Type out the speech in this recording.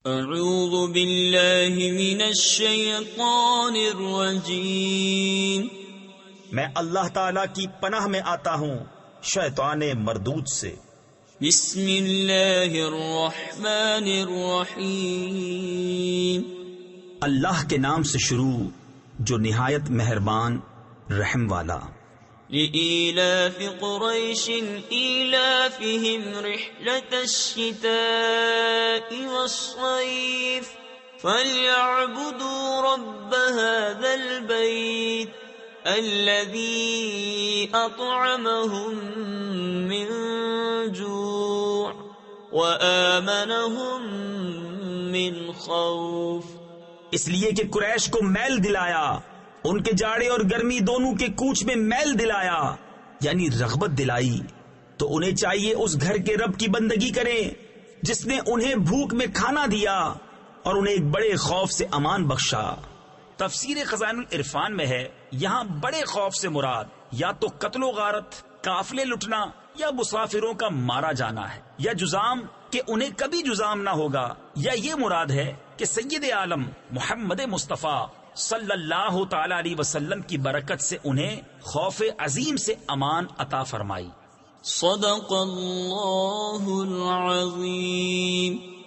اعوذ باللہ من الشیطان الرجیم، میں اللہ تعالی کی پناہ میں آتا ہوں شیطان مردود سے۔ بسم اللہ الرحمن الرحیم، اللہ کے نام سے شروع جو نہایت مہربان رحم والا۔ لإيلاف قريش إيلافهم رحلة الشتاء والصيف فليعبدوا رب هذا البيت الذي أطعمهم من جوع وآمنهم من خوف۔ اس لیے کہ قریش کو میل دلایا، ان کے جاڑے اور گرمی دونوں کے کوچ میں میل دلایا، یعنی رغبت دلائی، تو انہیں چاہیے اس گھر کے رب کی بندگی کریں جس نے انہیں بھوک میں کھانا دیا اور انہیں ایک بڑے خوف سے امان بخشا۔ تفسیر خزائن العرفان میں ہے، یہاں بڑے خوف سے مراد یا تو قتل و غارت، قافلے لٹنا، یا مسافروں کا مارا جانا ہے، یا جزام کہ انہیں کبھی جزام نہ ہوگا، یا یہ مراد ہے کہ سید عالم محمد مصطفیٰ صلی اللہ تعالی علیہ وسلم کی برکت سے انہیں خوف عظیم سے امان عطا فرمائی۔ صدق اللہ العظیم۔